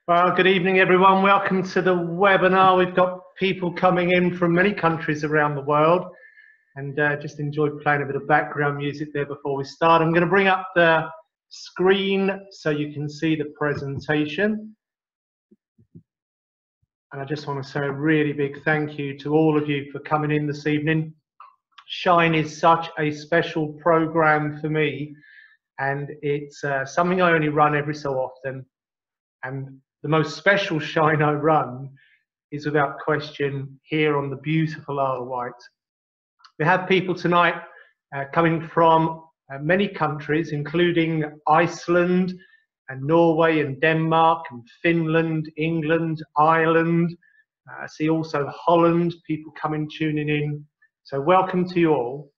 Well, good evening, everyone. Welcome to the webinar. We've got people coming in from many countries around the world, and just enjoyed playing a bit of background music there before we start. I'm going to bring up the screen so you can see the presentation. And I just want to say a really big thank you to all of you for coming in this evening. Shine is such a special program for me, and it's something I only run every so often. And the most special Shine I run is without question here on the beautiful Isle of Wight. We have people tonight coming from many countries, including Iceland and Norway and Denmark and Finland, England, Ireland. I see also Holland, people coming, tuning in. So welcome to you all.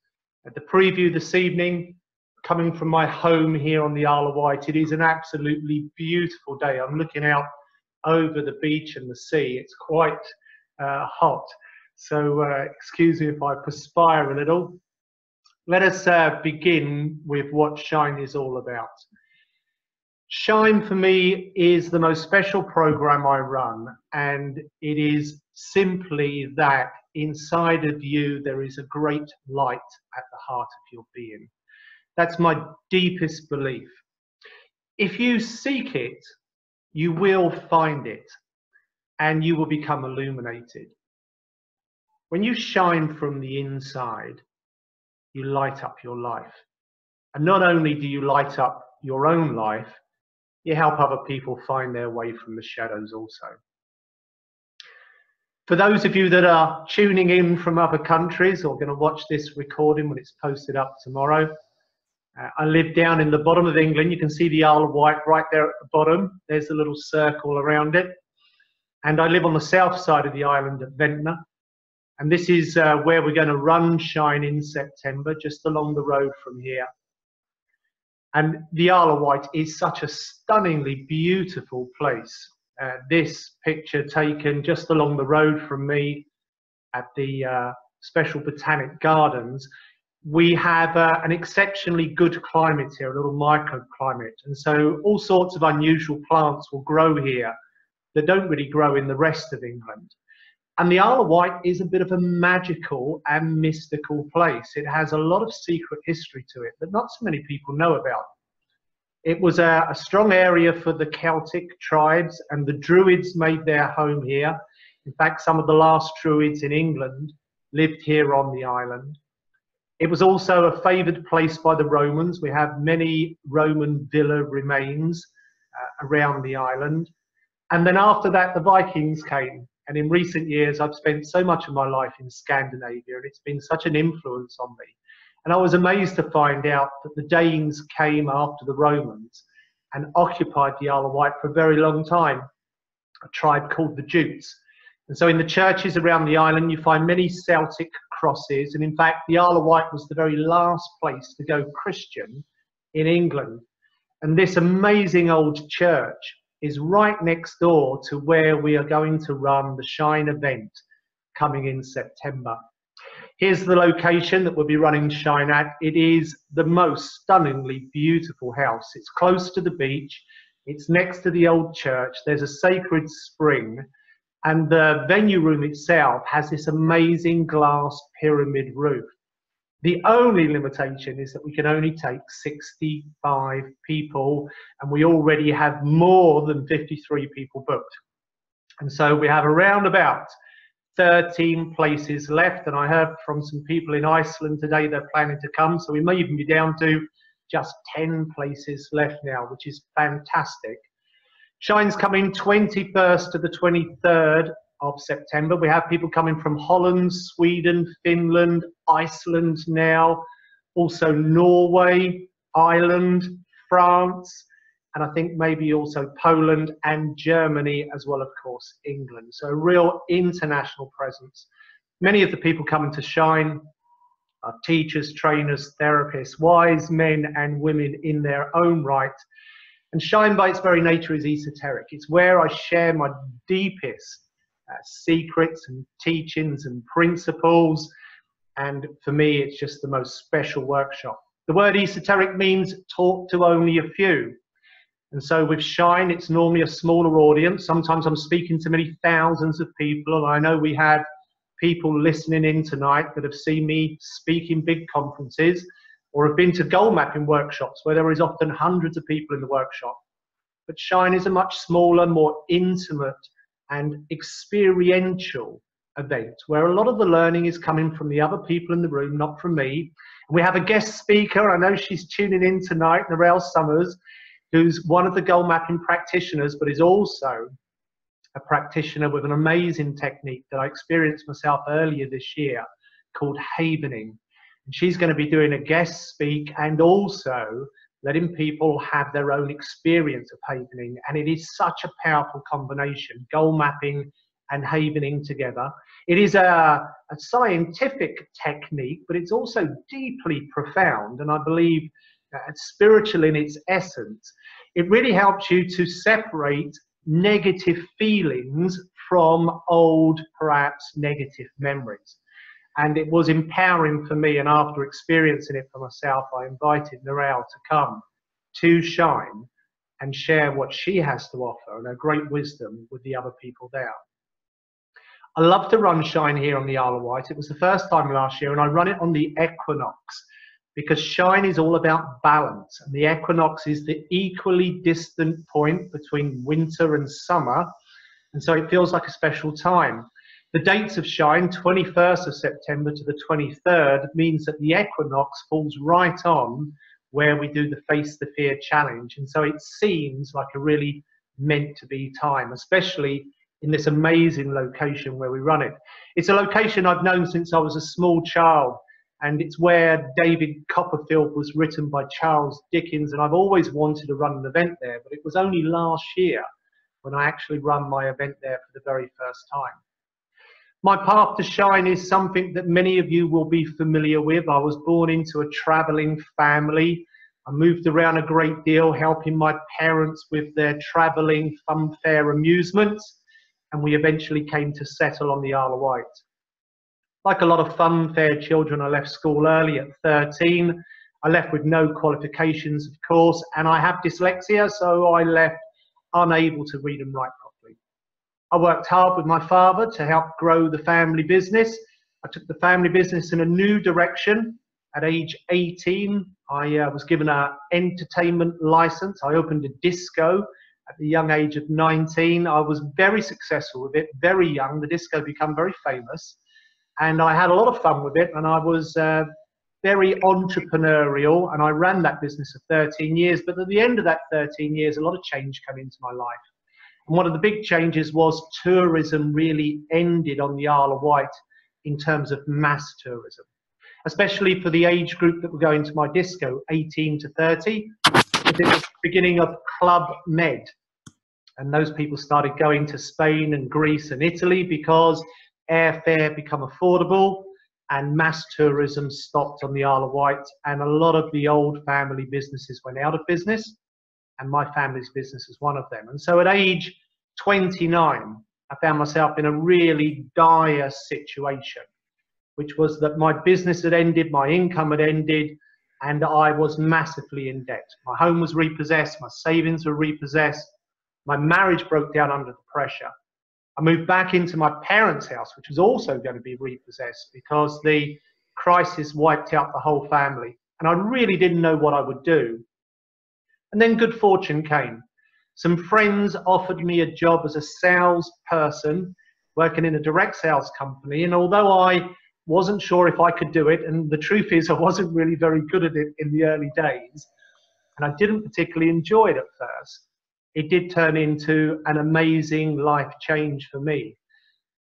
At the preview this evening, coming from my home here on the Isle of Wight, it is an absolutely beautiful day. I'm looking out over the beach and the sea. It's quite hot, so excuse me if I perspire a little. Let us begin with what Shine is all about. Shine for me is the most special program I run, and it is simply that inside of you there is a great light at the heart of your being. That's my deepest belief. If you seek it, you will find it, and you will become illuminated. When you shine from the inside, you light up your life. And not only do you light up your own life, you help other people find their way from the shadows also. For those of you that are tuning in from other countries or going to watch this recording when it's posted up tomorrow, I live down in the bottom of England. You can see the Isle of Wight right there at the bottom. There's a little circle around it. And I live on the south side of the island of Ventnor. And this is where we're going to run Shine in September, just along the road from here. And the Isle of Wight is such a stunningly beautiful place. This picture taken just along the road from me at the Special Botanic Gardens. We have an exceptionally good climate here, a little microclimate, and so all sorts of unusual plants will grow here that don't really grow in the rest of England. And the Isle of Wight is a bit of a magical and mystical place. It has a lot of secret history to it that not so many people know about. It was a strong area for the Celtic tribes, and the Druids made their home here. In fact, some of the last Druids in England lived here on the island. It was also a favoured place by the Romans. We have many Roman villa remains around the island. And then after that, the Vikings came. And in recent years, I've spent so much of my life in Scandinavia, and it's been such an influence on me. And I was amazed to find out that the Danes came after the Romans and occupied the Isle of Wight for a very long time, a tribe called the Jutes. And so in the churches around the island, you find many Celtic crosses. And in fact, the Isle of Wight was the very last place to go Christian in England. And this amazing old church is right next door to where we are going to run the Shine event coming in September. Here's the location that we'll be running Shine at. It is the most stunningly beautiful house. It's close to the beach. It's next to the old church. There's a sacred spring. And the venue room itself has this amazing glass pyramid roof. The only limitation is that we can only take 65 people, and we already have more than 53 people booked. And so we have around about 13 places left, and I heard from some people in Iceland today they're planning to come, so we may even be down to just 10 places left now, which is fantastic. Shine's coming 21st to the 23rd of September. We have people coming from Holland, Sweden, Finland, Iceland now, also Norway, Ireland, France, and I think maybe also Poland and Germany, as well, of course, England. So a real international presence. Many of the people coming to Shine are teachers, trainers, therapists, wise men and women in their own right. And Shine by its very nature is esoteric. It's where I share my deepest secrets and teachings and principles. And for me, it's just the most special workshop. The word esoteric means taught to only a few. And so with Shine, it's normally a smaller audience. Sometimes I'm speaking to many thousands of people, and I know we have people listening in tonight that have seen me speak in big conferences or have been to goal mapping workshops where there is often hundreds of people in the workshop. But Shine is a much smaller, more intimate and experiential event where a lot of the learning is coming from the other people in the room, not from me. And we have a guest speaker. I know she's tuning in tonight, Narelle Summers, who's one of the goal mapping practitioners, but is also a practitioner with an amazing technique that I experienced myself earlier this year called havening. And she's going to be doing a guest speak and also letting people have their own experience of havening. And it is such a powerful combination, goal mapping and havening together. It is a scientific technique, but it's also deeply profound, and I believe spiritual in its essence. It really helps you to separate negative feelings from old, perhaps negative memories. And it was empowering for me, and after experiencing it for myself, I invited Narelle to come to Shine and share what she has to offer and her great wisdom with the other people there. I love to run Shine here on the Isle of Wight. It was the first time last year, and I run it on the Equinox because Shine is all about balance, and the Equinox is the equally distant point between winter and summer, and so it feels like a special time. The dates of Shine, 21st of September to the 23rd, means that the equinox falls right on where we do the Face the Fear challenge. And so it seems like a really meant to be time, especially in this amazing location where we run it. It's a location I've known since I was a small child, and it's where David Copperfield was written by Charles Dickens, and I've always wanted to run an event there, but it was only last year when I actually run my event there for the very first time. My path to Shine is something that many of you will be familiar with. I was born into a traveling family. I moved around a great deal, helping my parents with their traveling funfair amusements, and we eventually came to settle on the Isle of Wight. Like a lot of funfair children, I left school early at 13. I left with no qualifications, of course, and I have dyslexia, so I left unable to read and write properly. I worked hard with my father to help grow the family business. I took the family business in a new direction. At age 18, I was given an entertainment license. I opened a disco at the young age of 19. I was very successful with it, very young. The disco became very famous, and I had a lot of fun with it, and I was very entrepreneurial, and I ran that business for 13 years. But at the end of that 13 years, a lot of change came into my life. And one of the big changes was tourism really ended on the Isle of Wight in terms of mass tourism, especially for the age group that were going to my disco, 18 to 30. It was the beginning of Club Med. And those people started going to Spain and Greece and Italy because airfare became affordable and mass tourism stopped on the Isle of Wight. And a lot of the old family businesses went out of business, and my family's business is one of them. And so at age 29, I found myself in a really dire situation, which was that my business had ended, my income had ended, and I was massively in debt. My home was repossessed, my savings were repossessed, my marriage broke down under the pressure. I moved back into my parents' house, which was also going to be repossessed because the crisis wiped out the whole family. And I really didn't know what I would do. And then good fortune came. Some friends offered me a job as a salesperson working in a direct sales company. And although I wasn't sure if I could do it, and the truth is I wasn't really very good at it in the early days, and I didn't particularly enjoy it at first, it did turn into an amazing life change for me.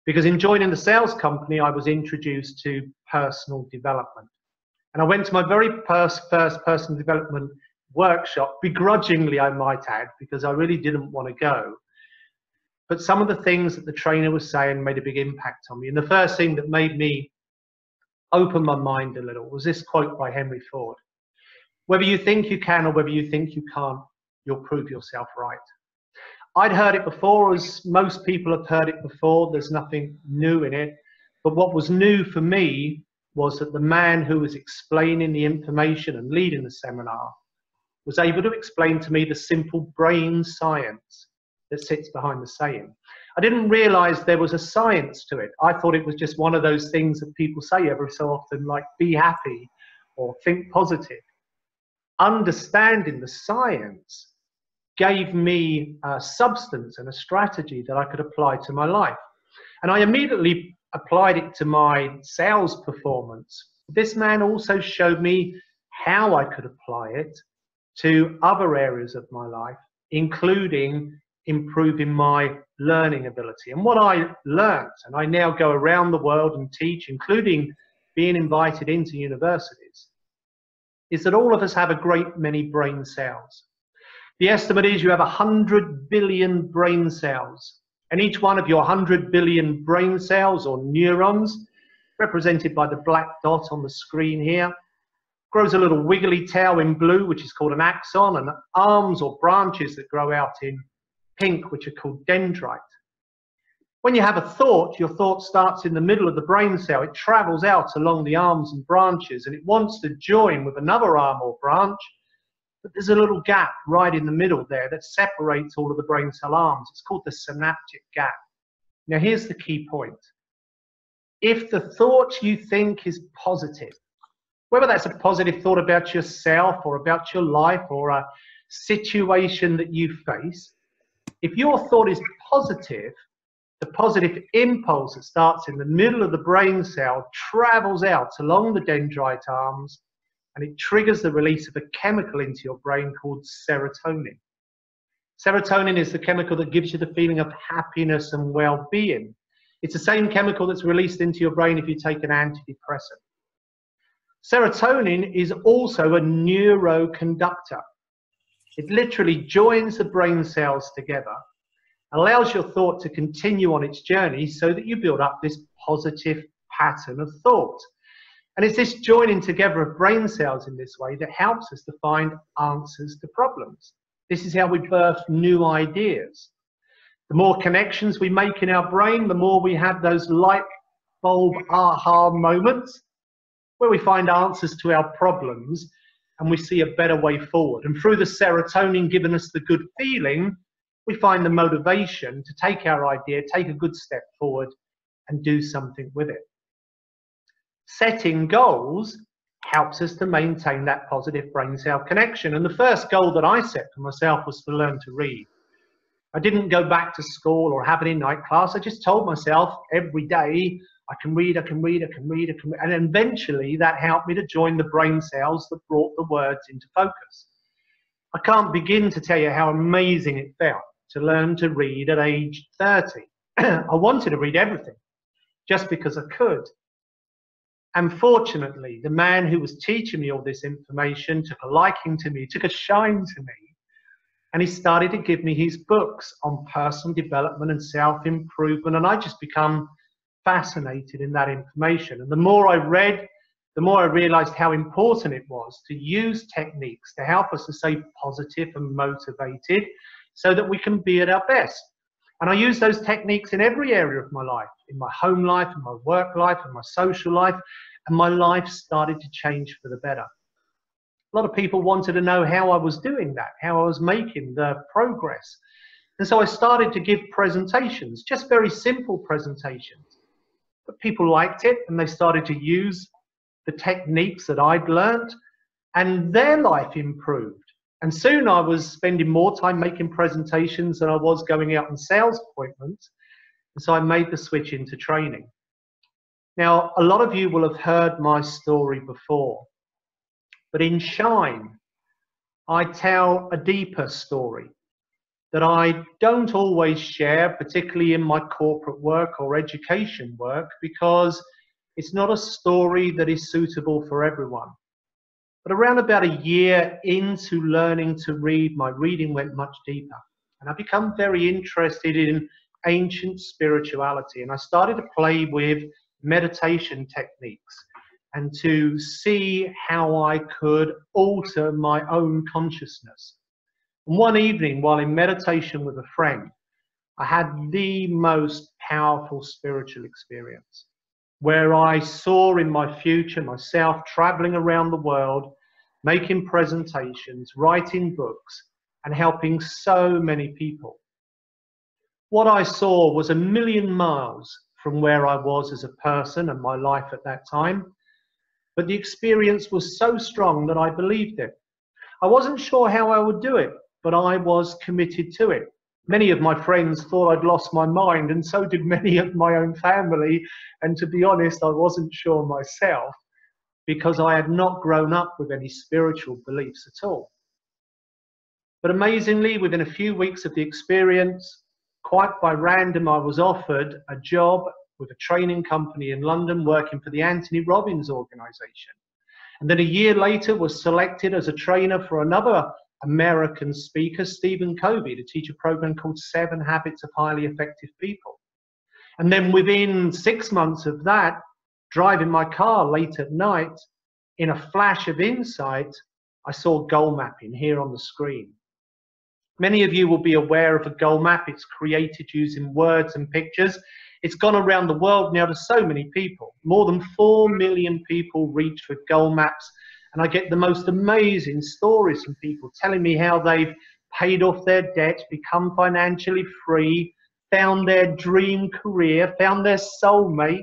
Because in joining the sales company, I was introduced to personal development. And I went to my very first personal development workshop, begrudgingly I might add, because I really didn't want to go. But some of the things that the trainer was saying made a big impact on me. And the first thing that made me open my mind a little was this quote by Henry Ford: "Whether you think you can or whether you think you can't, you'll prove yourself right." I'd heard it before, as most people have heard it before. There's nothing new in it. But what was new for me was that the man who was explaining the information and leading the seminar was able to explain to me the simple brain science that sits behind the saying. I didn't realize there was a science to it. I thought it was just one of those things that people say every so often, like be happy or think positive. Understanding the science gave me a substance and a strategy that I could apply to my life. And I immediately applied it to my sales performance. This man also showed me how I could apply it to other areas of my life, including improving my learning ability. And what I learned, and I now go around the world and teach, including being invited into universities, is that all of us have a great many brain cells. The estimate is you have 100 billion brain cells, and each one of your 100 billion brain cells, or neurons, represented by the black dot on the screen here, grows a little wiggly tail in blue, which is called an axon, and arms or branches that grow out in pink, which are called dendrite. When you have a thought, your thought starts in the middle of the brain cell. It travels out along the arms and branches, and it wants to join with another arm or branch, but there's a little gap right in the middle there that separates all of the brain cell arms. It's called the synaptic gap. Now, here's the key point. If the thought you think is positive, whether that's a positive thought about yourself or about your life or a situation that you face, if your thought is positive, the positive impulse that starts in the middle of the brain cell travels out along the dendrite arms, and it triggers the release of a chemical into your brain called serotonin. Serotonin is the chemical that gives you the feeling of happiness and well-being. It's the same chemical that's released into your brain if you take an antidepressant. Serotonin is also a neuroconductor. It literally joins the brain cells together, allows your thought to continue on its journey so that you build up this positive pattern of thought. And it's this joining together of brain cells in this way that helps us to find answers to problems. This is how we birth new ideas. The more connections we make in our brain, the more we have those light bulb aha moments where we find answers to our problems and we see a better way forward. And through the serotonin giving us the good feeling, we find the motivation to take our idea, take a good step forward and do something with it. Setting goals helps us to maintain that positive brain cell connection. And the first goal that I set for myself was to learn to read. I didn't go back to school or have any night class. I just told myself every day, I can read, I can read, I can read, I can read. And eventually that helped me to join the brain cells that brought the words into focus. I can't begin to tell you how amazing it felt to learn to read at age 30. I wanted to read everything just because I could. Unfortunately, the man who was teaching me all this information took a liking to me, took a shine to me, and he started to give me his books on personal development and self-improvement, and I just become fascinated in that information. And the more I read, the more I realized how important it was to use techniques to help us to stay positive and motivated so that we can be at our best. And I use those techniques in every area of my life, in my home life, in my work life, in my social life, and my life started to change for the better. A lot of people wanted to know how I was doing that, how I was making the progress. And so I started to give presentations, just very simple presentations. But people liked it, and they started to use the techniques that I'd learned, and their life improved. And soon I was spending more time making presentations than I was going out on sales appointments. And so I made the switch into training. Now, a lot of you will have heard my story before, but in Shine, I tell a deeper story that I don't always share, particularly in my corporate work or education work, because it's not a story that is suitable for everyone. But around about a year into learning to read, my reading went much deeper. And I become very interested in ancient spirituality. And I started to play with meditation techniques and to see how I could alter my own consciousness. And one evening, while in meditation with a friend, I had the most powerful spiritual experience, where I saw in my future myself traveling around the world making presentations, writing books, and helping so many people. What I saw was a million miles from where I was as a person and my life at that time, but the experience was so strong that I believed it. I wasn't sure how I would do it, but I was committed to it. Many of my friends thought I'd lost my mind, and so did many of my own family, and to be honest, I wasn't sure myself, because I had not grown up with any spiritual beliefs at all. But amazingly, within a few weeks of the experience, quite by random, I was offered a job with a training company in London working for the Anthony Robbins organization. And then a year later was selected as a trainer for another American speaker, Stephen Covey, to teach a program called 7 Habits of Highly Effective People. And then within 6 months of that, driving my car late at night, in a flash of insight, I saw goal mapping here on the screen. Many of you will be aware of a goal map. It's created using words and pictures. It's gone around the world now to so many people. More than 4 million people reach for goal maps. And I get the most amazing stories from people telling me how they've paid off their debt, become financially free, found their dream career, found their soulmate,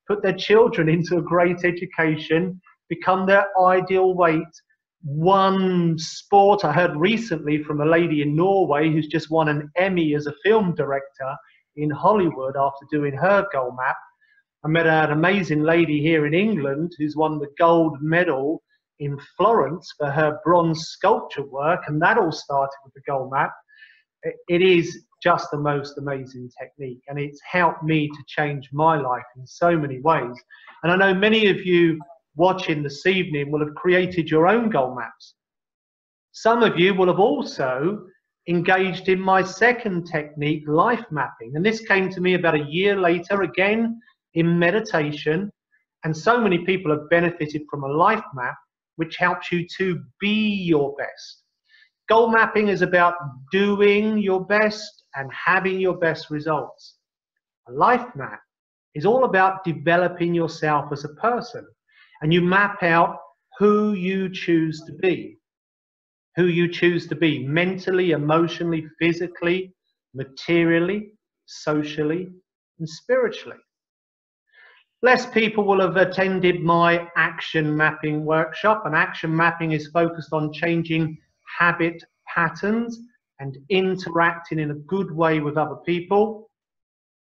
put their children into a great education, become their ideal weight. One sport I heard recently from a lady in Norway who's just won an Emmy as a film director in Hollywood after doing her goal map. I met an amazing lady here in England who's won the gold medal in Florence for her bronze sculpture work, and that all started with the goal map. It is just the most amazing technique, and it's helped me to change my life in so many ways. And I know many of you watching this evening will have created your own goal maps. Some of you will have also engaged in my second technique, life mapping. And this came to me about a year later, again in meditation. And so many people have benefited from a life map, which helps you to be your best. Goal mapping is about doing your best and having your best results. A life map is all about developing yourself as a person. And you map out who you choose to be. Who you choose to be mentally, emotionally, physically, materially, socially, and spiritually. Less people will have attended my action mapping workshop. And action mapping is focused on changing habit patterns and interacting in a good way with other people.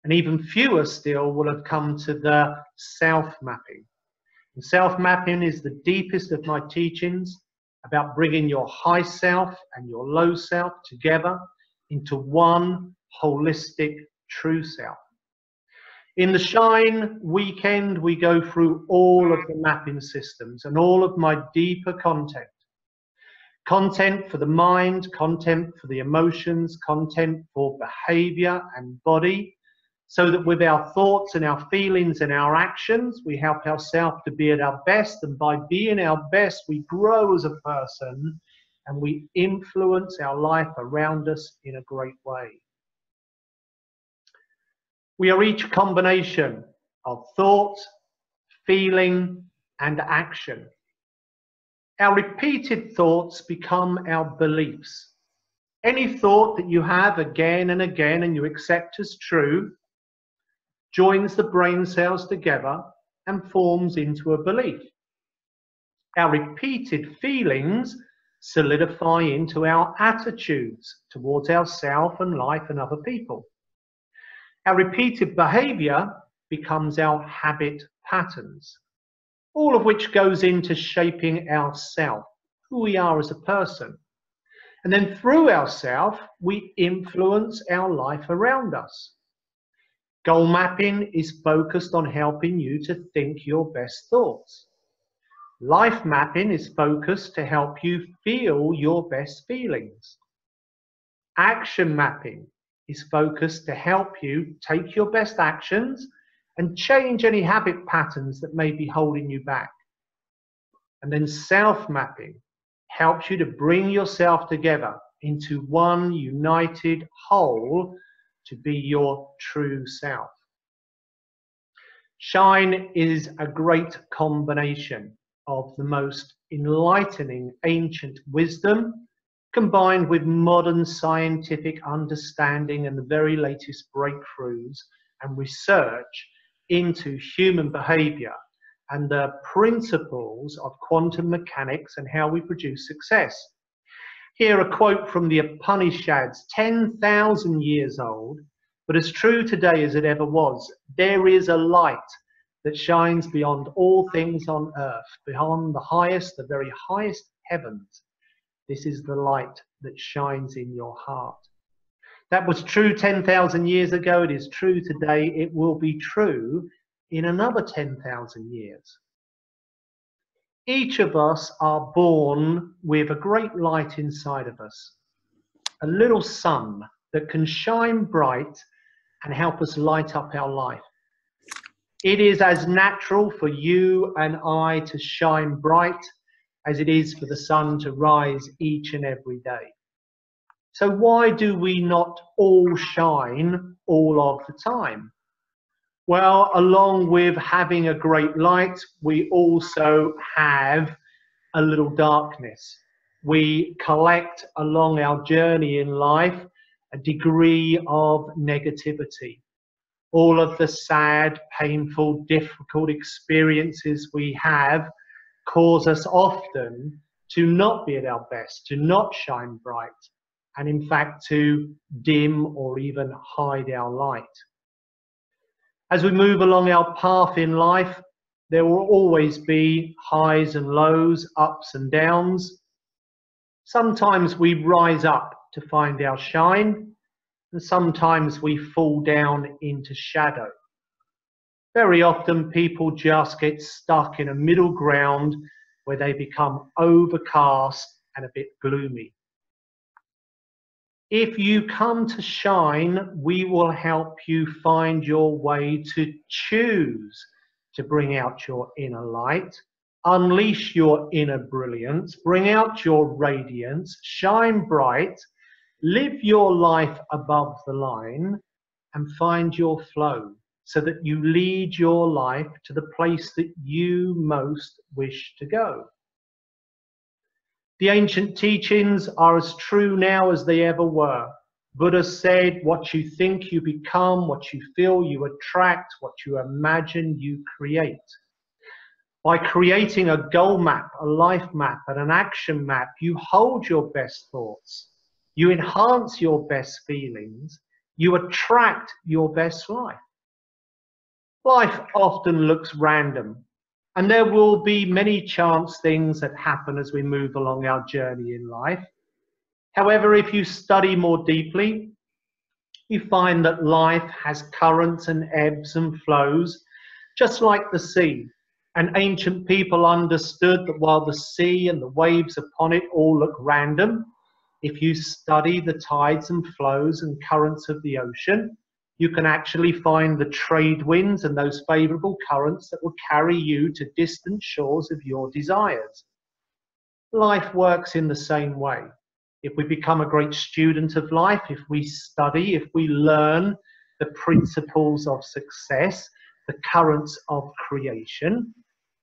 And even fewer still will have come to the self-mapping. And self-mapping is the deepest of my teachings about bringing your high self and your low self together into one holistic true self. In the Shine weekend, we go through all of the mapping systems and all of my deeper content. Content for the mind, content for the emotions, content for behavior and body, so that with our thoughts and our feelings and our actions, we help ourselves to be at our best. And by being our best, we grow as a person and we influence our life around us in a great way. We are each a combination of thought, feeling, and action. Our repeated thoughts become our beliefs. Any thought that you have again and again and you accept as true joins the brain cells together and forms into a belief. Our repeated feelings solidify into our attitudes towards ourselves and life and other people. Our repeated behavior becomes our habit patterns, all of which goes into shaping ourself, who we are as a person. And then through ourself, we influence our life around us. Goal mapping is focused on helping you to think your best thoughts. Life mapping is focused to help you feel your best feelings. Action mapping is focused to help you take your best actions and change any habit patterns that may be holding you back. And then self-mapping helps you to bring yourself together into one united whole to be your true self. Shine is a great combination of the most enlightening ancient wisdom combined with modern scientific understanding and the very latest breakthroughs and research into human behavior and the principles of quantum mechanics and how we produce success. Here, a quote from the Upanishads, 10,000 years old, but as true today as it ever was. There is a light that shines beyond all things on earth, beyond the highest, the very highest heavens. This is the light that shines in your heart. That was true 10,000 years ago. It is true today. It will be true in another 10,000 years. Each of us are born with a great light inside of us, a little sun that can shine bright and help us light up our life. It is as natural for you and I to shine bright as it is for the sun to rise each and every day. So why do we not all shine all of the time? Well, along with having a great light, we also have a little darkness. We collect along our journey in life a degree of negativity. All of the sad, painful, difficult experiences we have cause us often to not be at our best, to not shine bright, and in fact to dim or even hide our light. As we move along our path in life, there will always be highs and lows, ups and downs. Sometimes we rise up to find our shine, and sometimes we fall down into shadow. Very often people just get stuck in a middle ground where they become overcast and a bit gloomy. If you come to shine, we will help you find your way to choose to bring out your inner light, unleash your inner brilliance, bring out your radiance, shine bright, live your life above the line, and find your flow so that you lead your life to the place that you most wish to go. The ancient teachings are as true now as they ever were. Buddha said, what you think you become, what you feel you attract, what you imagine you create. By creating a goal map, a life map, and an action map, you hold your best thoughts, you enhance your best feelings, you attract your best life. Life often looks random. And there will be many chance things that happen as we move along our journey in life. However, if you study more deeply, you find that life has currents and ebbs and flows, just like the sea. And ancient people understood that while the sea and the waves upon it all look random, if you study the tides and flows and currents of the ocean, you can actually find the trade winds and those favorable currents that will carry you to distant shores of your desires. Life works in the same way. If we become a great student of life, if we study, if we learn the principles of success, the currents of creation,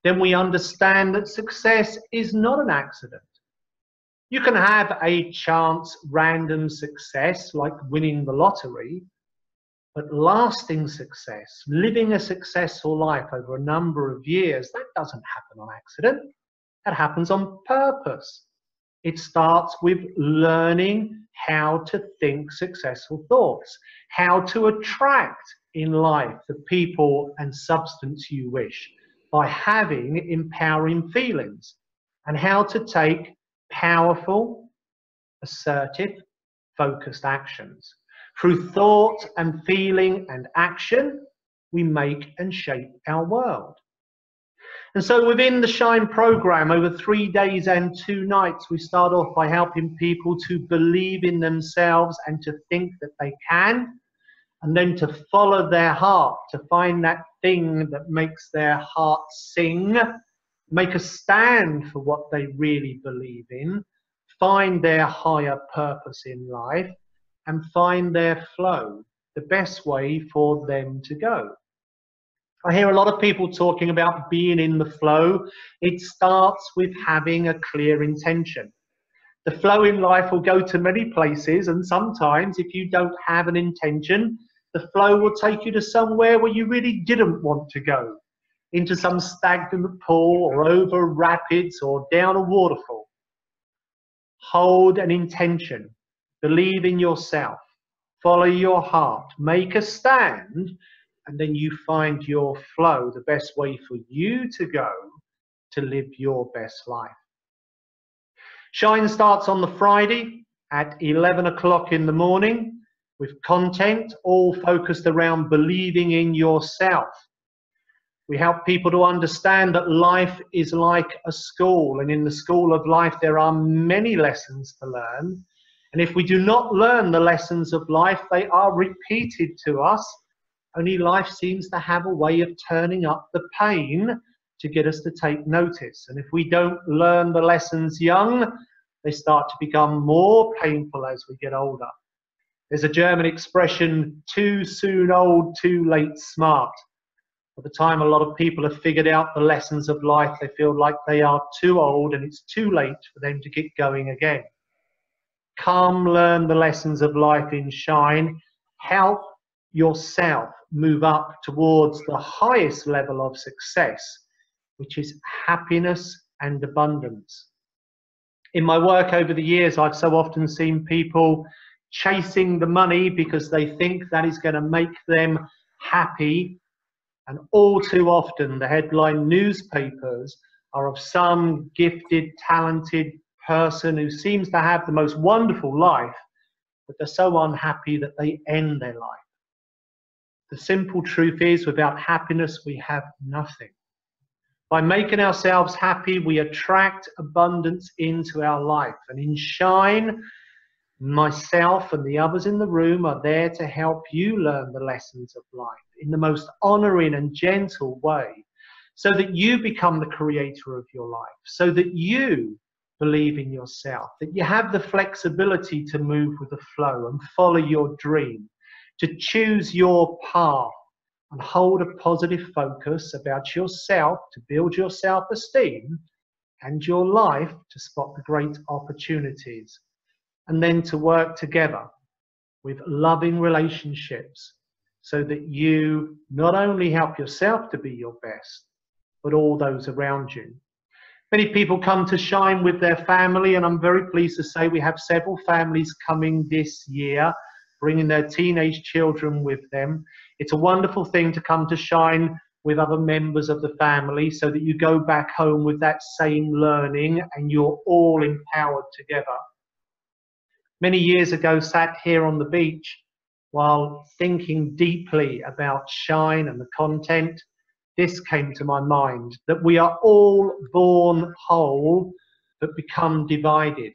then we understand that success is not an accident. You can have a chance, random success like winning the lottery, but lasting success, living a successful life over a number of years, that doesn't happen on accident. That happens on purpose. It starts with learning how to think successful thoughts, how to attract in life the people and substance you wish by having empowering feelings, and how to take powerful, assertive, focused actions. Through thought and feeling and action, we make and shape our world. And so within the Shine program, over 3 days and 2 nights, we start off by helping people to believe in themselves and to think that they can, and then to follow their heart, to find that thing that makes their heart sing, make a stand for what they really believe in, find their higher purpose in life, and find their flow, the best way for them to go. I hear a lot of people talking about being in the flow. It starts with having a clear intention. The flow in life will go to many places, and sometimes if you don't have an intention, the flow will take you to somewhere where you really didn't want to go, into some stagnant pool or over rapids or down a waterfall. Hold an intention. Believe in yourself. Follow your heart. Make a stand, and then you find your flow, the best way for you to go to live your best life. Shine starts on the Friday at 11 o'clock in the morning with content all focused around believing in yourself. We help people to understand that life is like a school, and in the school of life there are many lessons to learn. And if we do not learn the lessons of life, they are repeated to us. Only life seems to have a way of turning up the pain to get us to take notice. And if we don't learn the lessons young, they start to become more painful as we get older. There's a German expression, too soon old, too late smart. By the time a lot of people have figured out the lessons of life, they feel like they are too old and it's too late for them to get going again. Come learn the lessons of life in Shine. Help yourself move up towards the highest level of success, which is happiness and abundance. In my work over the years, I've so often seen people chasing the money because they think that is going to make them happy. And all too often, the headline newspapers are of some gifted, talented person who seems to have the most wonderful life, but they're so unhappy that they end their life. The simple truth is, without happiness, we have nothing. By making ourselves happy, we attract abundance into our life. And in Shine, myself and the others in the room are there to help you learn the lessons of life in the most honoring and gentle way, so that you become the creator of your life, so that you believe in yourself, that you have the flexibility to move with the flow and follow your dream, to choose your path and hold a positive focus about yourself, to build your self-esteem and your life, to spot the great opportunities, and then to work together with loving relationships so that you not only help yourself to be your best, but all those around you. Many people come to Shine with their family, and I'm very pleased to say we have several families coming this year, bringing their teenage children with them. It's a wonderful thing to come to Shine with other members of the family so that you go back home with that same learning and you're all empowered together. Many years ago, sat here on the beach while thinking deeply about Shine and the content, this came to my mind, that we are all born whole but become divided.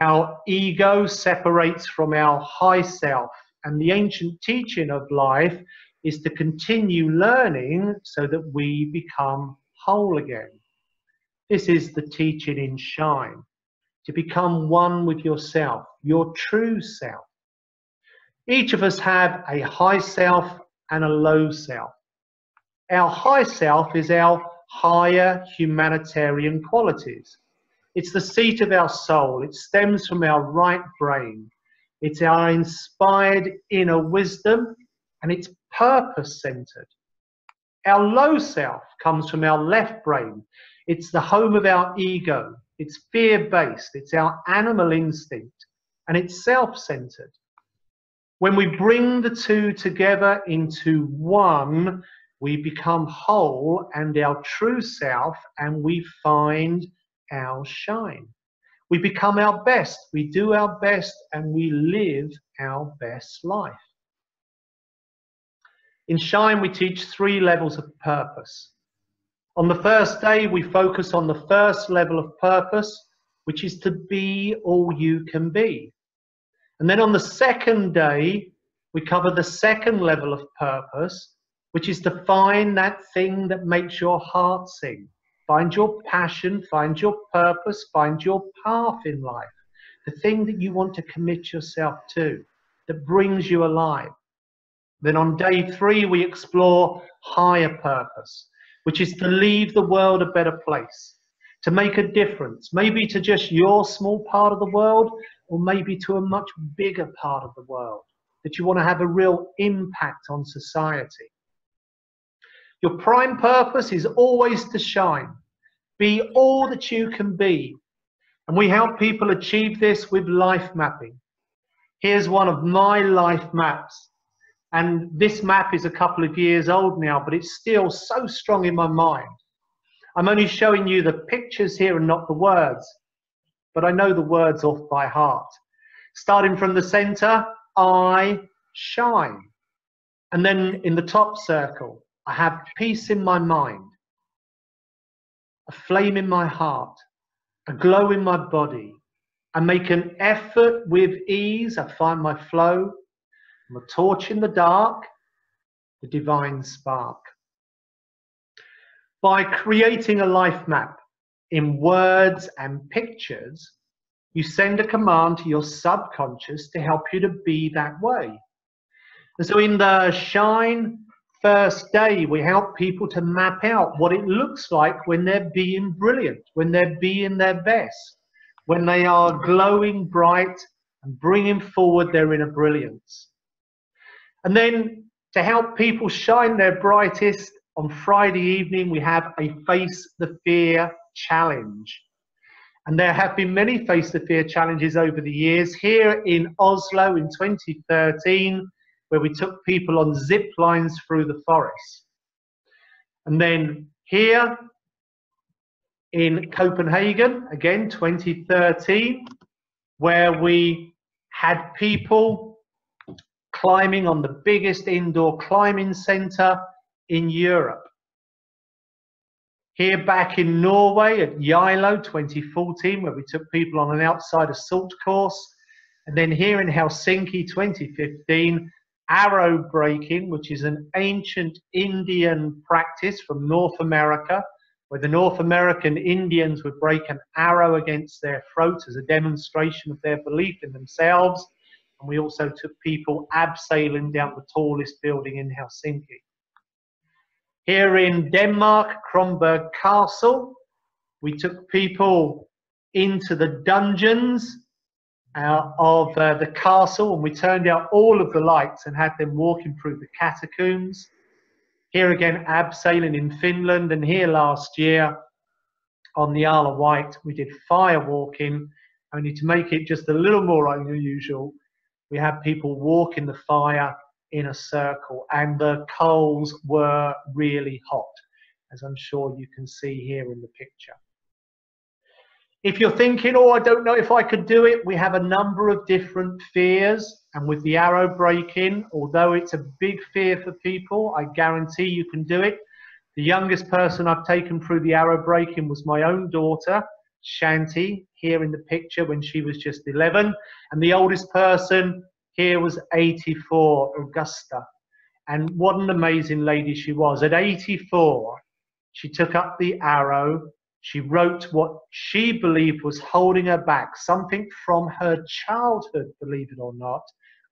Our ego separates from our high self, and the ancient teaching of life is to continue learning so that we become whole again. This is the teaching in Shine, to become one with yourself, your true self. Each of us have a high self and a low self. Our high self is our higher humanitarian qualities. It's the seat of our soul. It stems from our right brain. It's our inspired inner wisdom, and it's purpose-centered. Our low self comes from our left brain. It's the home of our ego. It's fear-based. It's our animal instinct, and it's self-centered. When we bring the two together into one, we become whole and our true self, and we find our shine. We become our best, we do our best, and we live our best life. In Shine, we teach 3 levels of purpose. On the first day, we focus on the first level of purpose, which is to be all you can be. And then on the second day, we cover the second level of purpose, which is to find that thing that makes your heart sing. Find your passion, find your purpose, find your path in life. The thing that you want to commit yourself to, that brings you alive. Then on day 3, we explore higher purpose, which is to leave the world a better place, to make a difference, maybe to just your small part of the world, or maybe to a much bigger part of the world, that you want to have a real impact on society. Your prime purpose is always to shine, be all that you can be. And we help people achieve this with life mapping. Here's one of my life maps. And this map is a couple of years old now, but it's still so strong in my mind. I'm only showing you the pictures here and not the words, but I know the words off by heart. Starting from the center, I shine. And then in the top circle, I have peace in my mind, a flame in my heart, a glow in my body. I make an effort with ease. I find my flow. I'm a torch in the dark, the divine spark. By creating a life map in words and pictures, you send a command to your subconscious to help you to be that way. And so in the Shine first day, we help people to map out what it looks like when they're being brilliant, when they're being their best, when they are glowing bright and bringing forward their inner brilliance. And then to help people shine their brightest, on Friday evening, we have a Face the Fear challenge. And there have been many Face the Fear challenges over the years. Here in Oslo in 2013, where we took people on zip lines through the forest. And then here in Copenhagen, again, 2013, where we had people climbing on the biggest indoor climbing center in Europe. Here back in Norway at Geilo 2014, where we took people on an outside assault course. And then here in Helsinki 2015, arrow breaking, which is an ancient Indian practice from North America, where the North American Indians would break an arrow against their throat as a demonstration of their belief in themselves. And we also took people abseiling down the tallest building in Helsinki. Here in Denmark, Kronborg Castle, we took people into the dungeons of the castle, and we turned out all of the lights and had them walking through the catacombs. Here again, abseiling in Finland, and here last year on the Isle of Wight, we did fire walking, only to make it just a little more unusual. We had people walk in the fire in a circle, and the coals were really hot, as I'm sure you can see here in the picture. If you're thinking, oh, I don't know if I could do it, we have a number of different fears, and with the arrow break-in, although it's a big fear for people, I guarantee you can do it. The youngest person I've taken through the arrow break-in was my own daughter, Shanti, here in the picture when she was just 11, and the oldest person here was 84, Augusta. And what an amazing lady she was. At 84, she took up the arrow. She wrote what she believed was holding her back, something from her childhood, believe it or not,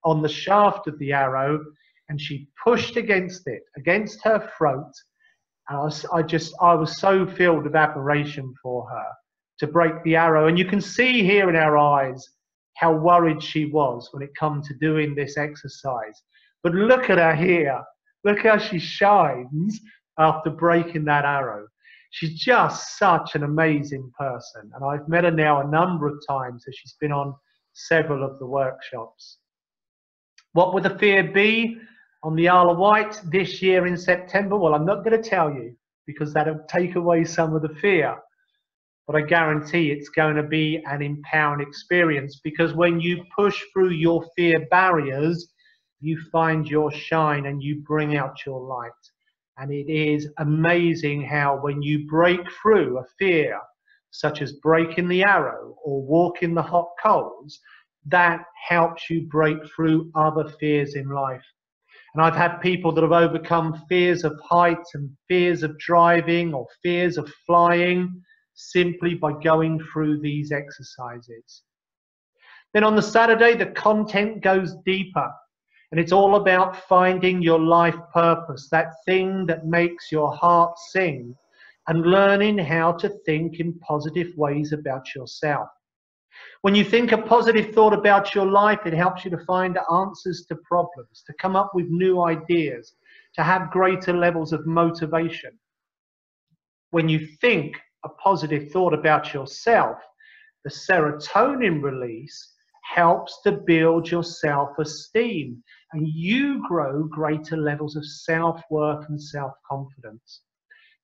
on the shaft of the arrow, and she pushed against it, against her throat. And I was so filled with admiration for her to break the arrow. And you can see here in our eyes how worried she was when it come to doing this exercise. But look at her here. Look how she shines after breaking that arrow. She's just such an amazing person. And I've met her now a number of times as she's been on several of the workshops. What would the fear be on the Isle of Wight this year in September? Well, I'm not going to tell you because that'll take away some of the fear. But I guarantee it's going to be an empowering experience, because when you push through your fear barriers, you find your shine and you bring out your light. And it is amazing how when you break through a fear, such as breaking the arrow or walking the hot coals, that helps you break through other fears in life. And I've had people that have overcome fears of heights and fears of driving or fears of flying simply by going through these exercises. Then on the Saturday, the content goes deeper. And it's all about finding your life purpose, that thing that makes your heart sing, and learning how to think in positive ways about yourself. When you think a positive thought about your life, it helps you to find answers to problems, to come up with new ideas, to have greater levels of motivation. When you think a positive thought about yourself, the serotonin release helps to build your self-esteem, and you grow greater levels of self-worth and self-confidence.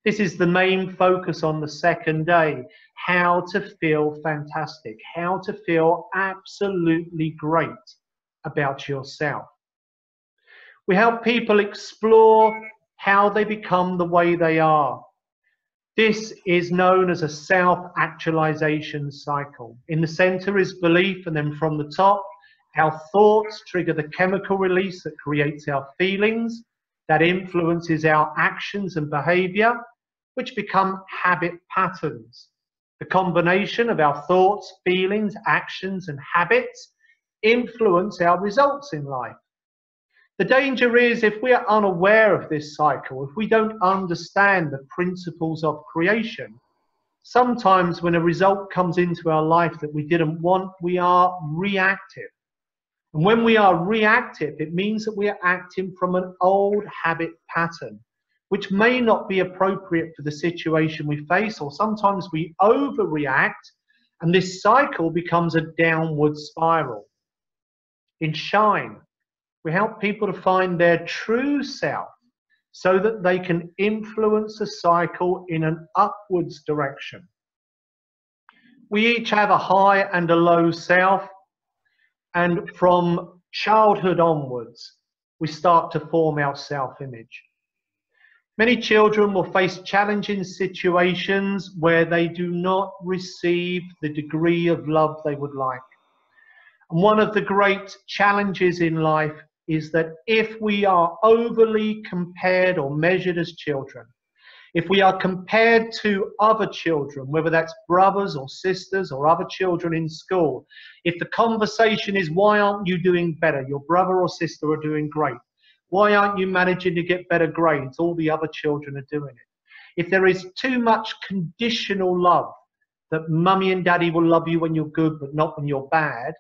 This is the main focus on the second day, how to feel fantastic, how to feel absolutely great about yourself. We help people explore how they become the way they are. This is known as a self-actualization cycle. In the center is belief, and then from the top, our thoughts trigger the chemical release that creates our feelings, that influences our actions and behavior, which become habit patterns. The combination of our thoughts, feelings, actions, and habits influence our results in life. The danger is, if we are unaware of this cycle, if we don't understand the principles of creation, sometimes when a result comes into our life that we didn't want, we are reactive. And when we are reactive, it means that we are acting from an old habit pattern, which may not be appropriate for the situation we face, or sometimes we overreact, and this cycle becomes a downward spiral. In Shine, we help people to find their true self so that they can influence the cycle in an upwards direction. We each have a high and a low self, and from childhood onwards, we start to form our self-image. Many children will face challenging situations where they do not receive the degree of love they would like. And one of the great challenges in life is that if we are overly compared or measured as children, if we are compared to other children, whether that's brothers or sisters or other children in school, if the conversation is, why aren't you doing better? Your brother or sister are doing great. Why aren't you managing to get better grades? All the other children are doing it. If there is too much conditional love, that mummy and daddy will love you when you're good but not when you're bad,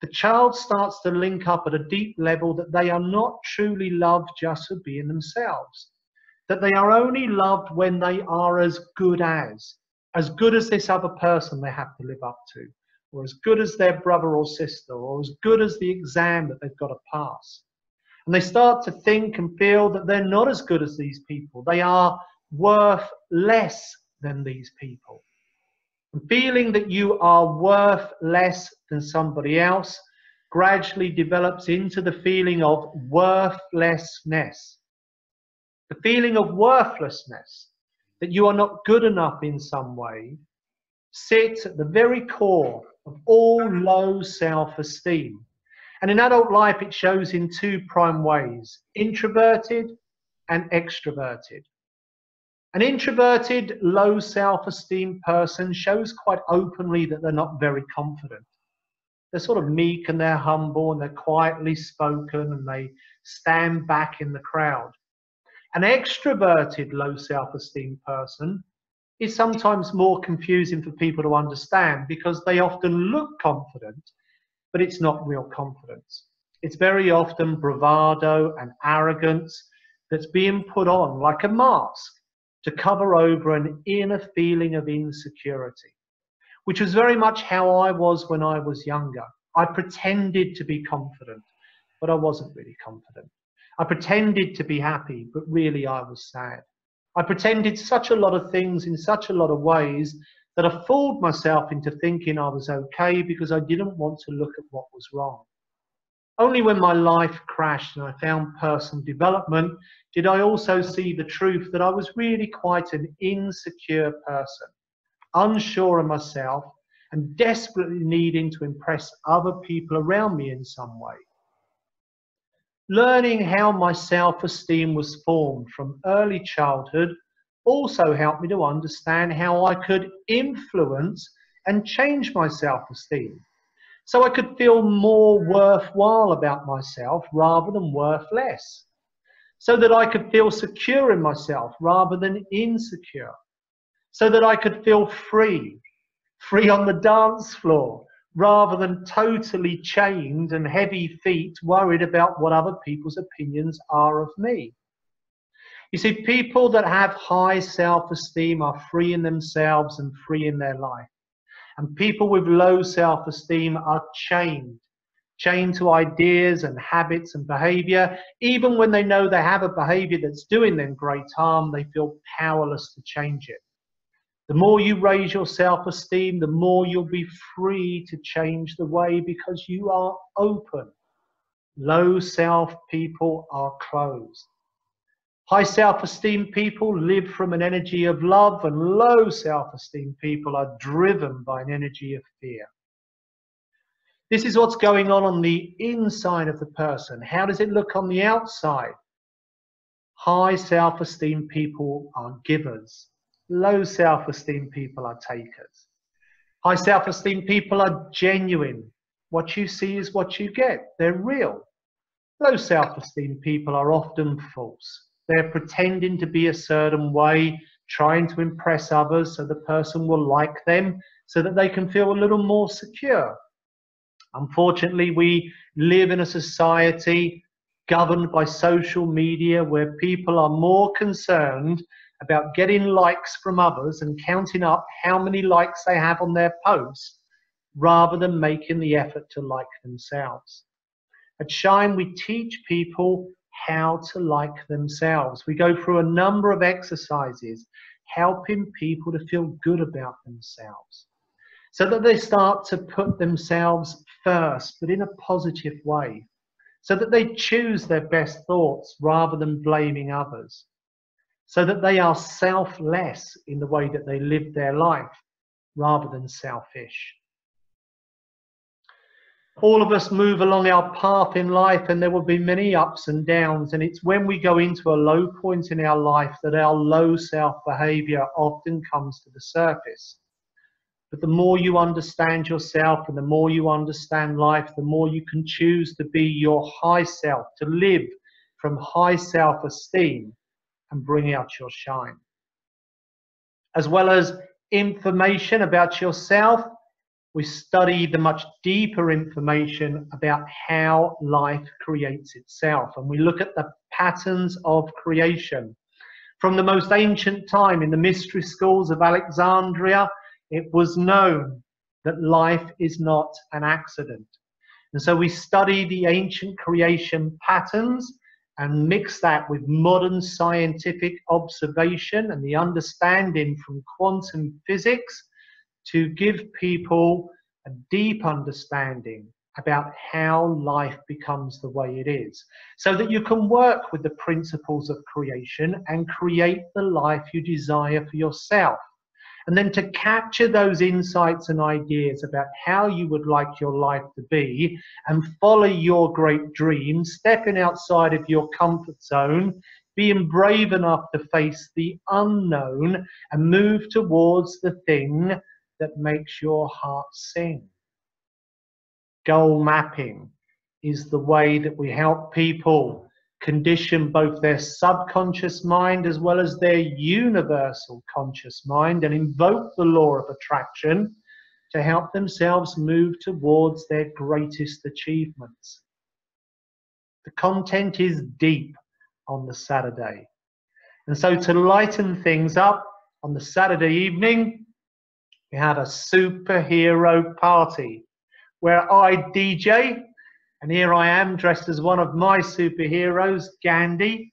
the child starts to link up at a deep level that they are not truly loved just for being themselves. That they are only loved when they are as good as this other person they have to live up to, or as good as their brother or sister, or as good as the exam that they've got to pass. And they start to think and feel that they're not as good as these people. They are worth less than these people. And feeling that you are worth less than somebody else gradually develops into the feeling of worthlessness. The feeling of worthlessness, that you are not good enough in some way, sits at the very core of all low self-esteem. And in adult life, it shows in two prime ways: introverted and extroverted. An introverted, low self-esteem person shows quite openly that they're not very confident. They're sort of meek and they're humble and they're quietly spoken and they stand back in the crowd. An extroverted, low self-esteem person is sometimes more confusing for people to understand because they often look confident, but it's not real confidence. It's very often bravado and arrogance that's being put on like a mask to cover over an inner feeling of insecurity, which was very much how I was when I was younger. I pretended to be confident, but I wasn't really confident. I pretended to be happy, but really I was sad. I pretended such a lot of things in such a lot of ways that I fooled myself into thinking I was okay because I didn't want to look at what was wrong. Only when my life crashed and I found personal development did I also see the truth that I was really quite an insecure person, unsure of myself and desperately needing to impress other people around me in some way. Learning how my self-esteem was formed from early childhood also helped me to understand how I could influence and change my self-esteem. So I could feel more worthwhile about myself rather than worth less. So that I could feel secure in myself rather than insecure. So that I could feel free, free on the dance floor, rather than totally chained and heavy feet, worried about what other people's opinions are of me. You see, people that have high self-esteem are free in themselves and free in their life. And people with low self-esteem are chained to ideas and habits and behavior. Even when they know they have a behavior that's doing them great harm, they feel powerless to change it. The more you raise your self-esteem, the more you'll be free to change the way, because you are open. Low self people are closed. High self-esteem people live from an energy of love, and low self-esteem people are driven by an energy of fear. This is what's going on the inside of the person. How does it look on the outside? High self-esteem people are givers. Low self-esteem people are takers. High self-esteem people are genuine. What you see is what you get. They're real. Low self-esteem people are often false. They're pretending to be a certain way, trying to impress others so the person will like them, so that they can feel a little more secure. Unfortunately, we live in a society governed by social media where people are more concerned about getting likes from others and counting up how many likes they have on their posts, rather than making the effort to like themselves. At Shine, we teach people how to like themselves. We go through a number of exercises helping people to feel good about themselves, so that they start to put themselves first, but in a positive way, so that they choose their best thoughts rather than blaming others, so that they are selfless in the way that they live their life rather than selfish. All of us move along our path in life, and there will be many ups and downs, and it's when we go into a low point in our life that our low self-behavior often comes to the surface. But the more you understand yourself and the more you understand life, the more you can choose to be your high self, to live from high self-esteem and bring out your shine. As well as information about yourself, we study the much deeper information about how life creates itself. And we look at the patterns of creation. From the most ancient time in the mystery schools of Alexandria, it was known that life is not an accident. And so we study the ancient creation patterns and mix that with modern scientific observation and the understanding from quantum physics to give people a deep understanding about how life becomes the way it is, so that you can work with the principles of creation and create the life you desire for yourself. And then to capture those insights and ideas about how you would like your life to be and follow your great dreams, stepping outside of your comfort zone, being brave enough to face the unknown and move towards the thing that makes your heart sing. Goal mapping is the way that we help people condition both their subconscious mind as well as their universal conscious mind and invoke the law of attraction to help themselves move towards their greatest achievements. The content is deep on the Saturday. And so to lighten things up on the Saturday evening, we have a superhero party where I DJ. And here I am dressed as one of my superheroes, Gandhi.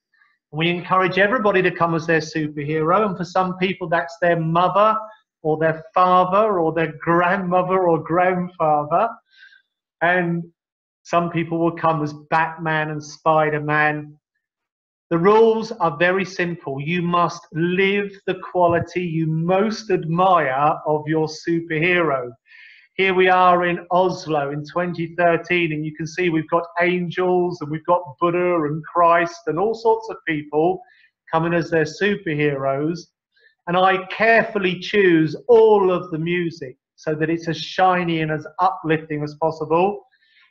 And we encourage everybody to come as their superhero. And for some people, that's their mother or their father or their grandmother or grandfather. And some people will come as Batman and Spider-Man. The rules are very simple. You must live the quality you most admire of your superhero. Here we are in Oslo in 2013, and you can see we've got angels and we've got Buddha and Christ and all sorts of people coming as their superheroes. And I carefully choose all of the music so that it's as shiny and as uplifting as possible.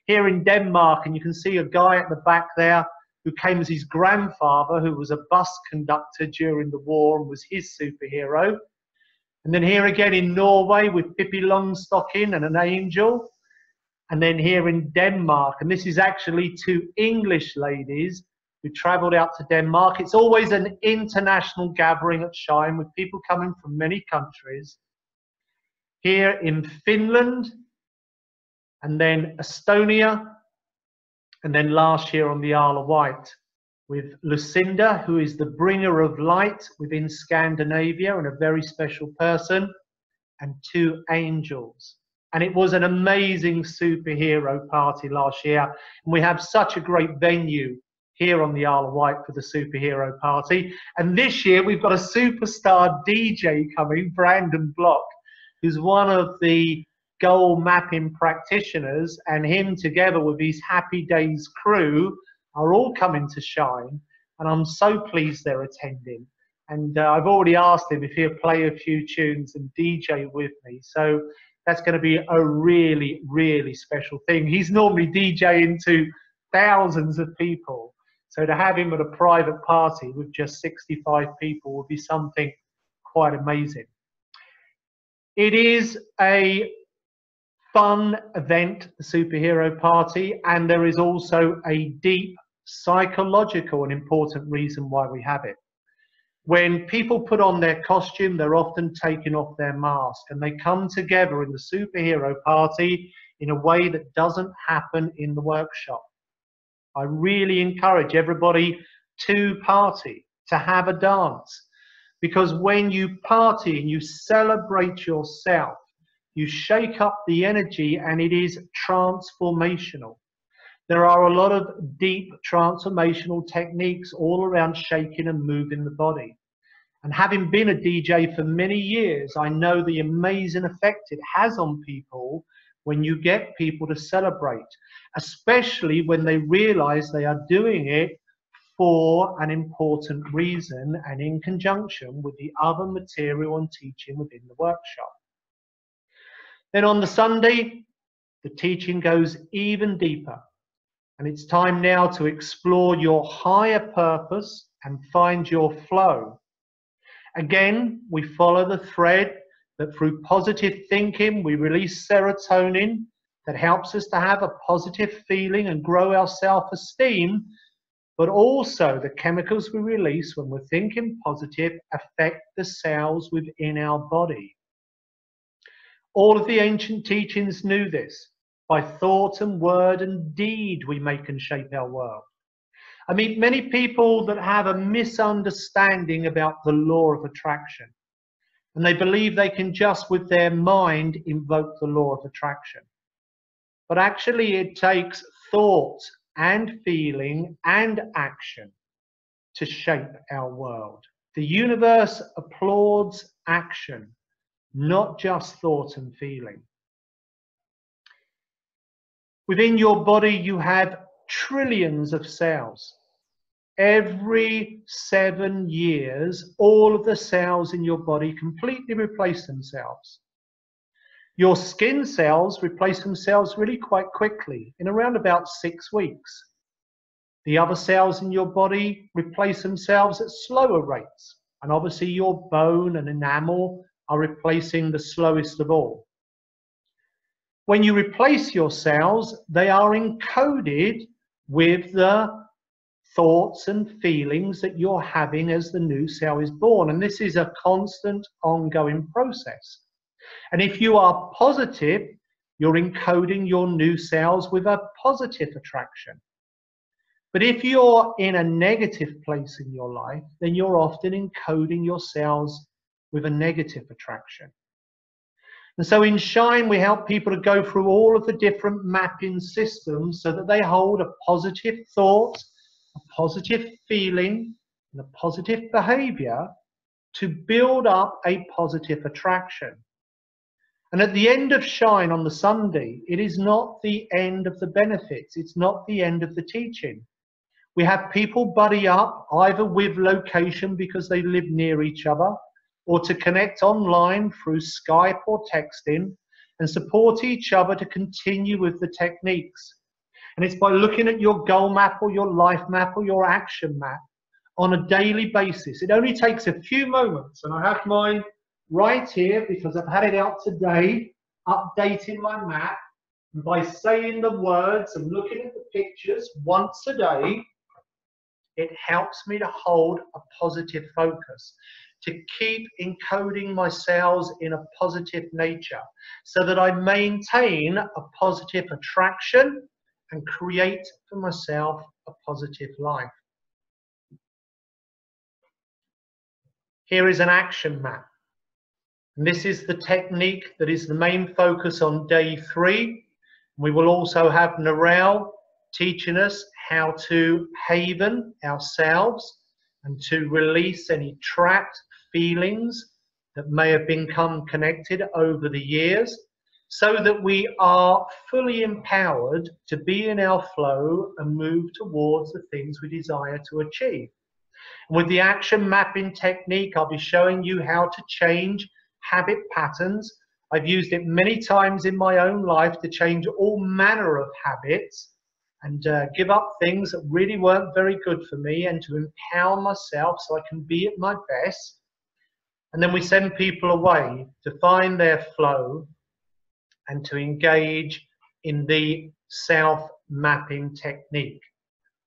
Here in Denmark, and you can see a guy at the back there who came as his grandfather, who was a bus conductor during the war and was his superhero. And then here again in Norway with Pippi Longstocking and an angel. And then here in Denmark, and this is actually two English ladies who travelled out to Denmark. It's always an international gathering at Shine with people coming from many countries. Here in Finland, and then Estonia, and then last year on the Isle of Wight with Lucinda, who is the bringer of light within Scandinavia and a very special person, and two angels. And it was an amazing superhero party last year. And we have such a great venue here on the Isle of Wight for the superhero party. And this year we've got a superstar DJ coming, Brandon Block, who's one of the goal mapping practitioners, and him together with his Happy Days crew are all coming to Shine. And I'm so pleased they're attending. And I've already asked him if he'll play a few tunes and DJ with me. So that's going to be a really, really special thing. He's normally DJing to thousands of people. So to have him at a private party with just 65 people would be something quite amazing. It is a fun event, the superhero party, and there is also a deep psychological and important reason why we have it. When people put on their costume, they're often taking off their mask, and they come together in the superhero party in a way that doesn't happen in the workshop. I really encourage everybody to party, to have a dance, because when you party and you celebrate yourself, you shake up the energy, and it is transformational. There are a lot of deep transformational techniques all around shaking and moving the body. And having been a DJ for many years, I know the amazing effect it has on people when you get people to celebrate, especially when they realize they are doing it for an important reason and in conjunction with the other material and teaching within the workshop. Then on the Sunday, the teaching goes even deeper. And it's time now to explore your higher purpose and find your flow. Again, we follow the thread that through positive thinking, we release serotonin that helps us to have a positive feeling and grow our self-esteem, but also the chemicals we release when we're thinking positive affect the cells within our body. All of the ancient teachings knew this. By thought and word and deed, we make and shape our world. I meet many people that have a misunderstanding about the law of attraction. And they believe they can just with their mind invoke the law of attraction. But actually it takes thought and feeling and action to shape our world. The universe applauds action, not just thought and feeling. Within your body, you have trillions of cells. Every 7 years, all of the cells in your body completely replace themselves. Your skin cells replace themselves really quite quickly, in around about 6 weeks. The other cells in your body replace themselves at slower rates. And obviously your bone and enamel are replacing the slowest of all. When you replace your cells, they are encoded with the thoughts and feelings that you're having as the new cell is born. And this is a constant, ongoing process. And if you are positive, you're encoding your new cells with a positive attraction. But if you're in a negative place in your life, then you're often encoding your cells with a negative attraction. And so in Shine, we help people to go through all of the different mapping systems so that they hold a positive thought, a positive feeling, and a positive behavior to build up a positive attraction. And at the end of Shine on the Sunday, it is not the end of the benefits. It's not the end of the teaching. We have people buddy up either with location because they live near each other, or to connect online through Skype or texting. and support each other to continue with the techniques. And it's by looking at your goal map or your life map or your action map on a daily basis. It only takes a few moments, and I have mine right here because I've had it out today, updating my map. And by saying the words and looking at the pictures once a day, it helps me to hold a positive focus, to keep encoding my cells in a positive nature so that I maintain a positive attraction and create for myself a positive life. Here is an action map. And this is the technique that is the main focus on day 3. We will also have Narelle teaching us how to haven ourselves and to release any trapped feelings that may have become connected over the years, so that we are fully empowered to be in our flow and move towards the things we desire to achieve. And with the action mapping technique, I'll be showing you how to change habit patterns. I've used it many times in my own life to change all manner of habits and give up things that really weren't very good for me, and to empower myself so I can be at my best. And then we send people away to find their flow and to engage in the self-mapping technique,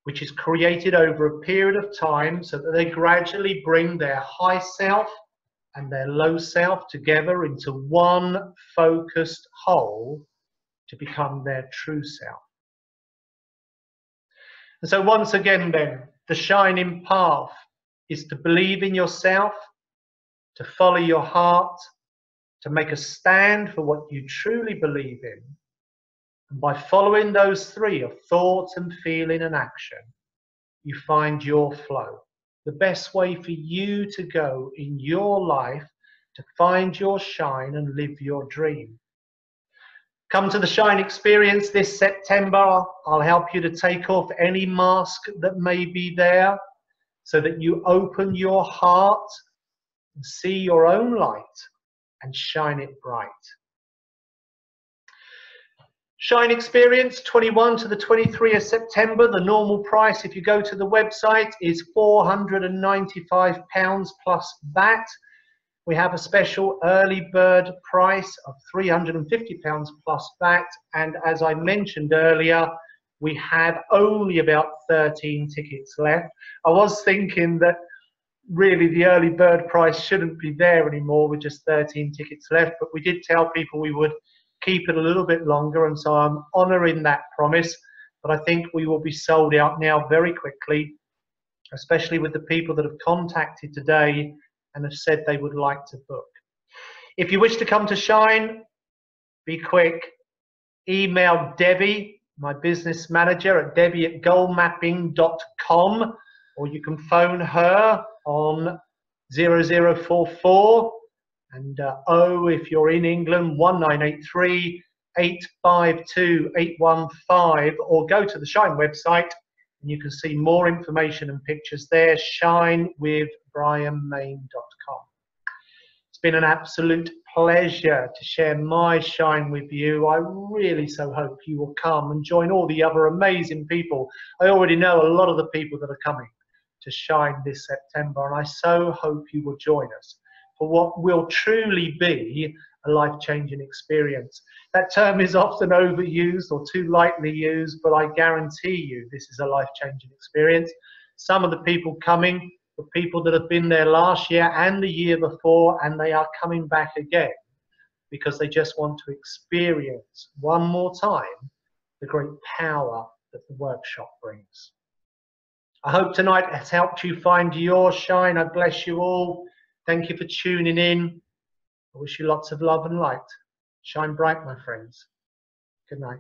which is created over a period of time so that they gradually bring their high self and their low self together into one focused whole to become their true self. And so once again then, the shining path is to believe in yourself, to follow your heart, to make a stand for what you truly believe in. And by following those 3 of thought and feeling and action, you find your flow. The best way for you to go in your life to find your shine and live your dream. Come to the Shine Experience this September. I'll help you to take off any mask that may be there so that you open your heart and see your own light and shine it bright. Shine Experience 21 to the 23 of September. The normal price, if you go to the website, is £495 plus VAT. We have a special early bird price of £350 plus VAT. And as I mentioned earlier, we have only about 13 tickets left. I was thinking that really the early bird price shouldn't be there anymore with just 13 tickets left, but we did tell people we would keep it a little bit longer, and so I'm honouring that promise. But I think we will be sold out now very quickly, especially with the people that have contacted today and have said they would like to book. If you wish to come to Shine, be quick. Email Debbie, my business manager, at debbie@goalmapping.com, or you can phone her on 0044 and if you're in England, 1983 852 815, or go to the Shine website and you can see more information and pictures there, shinewithbrianmayne.com. It's been an absolute pleasure to share my shine with you. I really so hope you will come and join all the other amazing people. I already know a lot of the people that are coming to Shine this September, and I so hope you will join us for what will truly be a life-changing experience. That term is often overused or too lightly used, but I guarantee you this is a life-changing experience. Some of the people coming are people that have been there last year and the year before, and they are coming back again because they just want to experience one more time the great power that the workshop brings. I hope tonight has helped you find your shine. I bless you all. Thank you for tuning in. I wish you lots of love and light. Shine bright, my friends. Good night.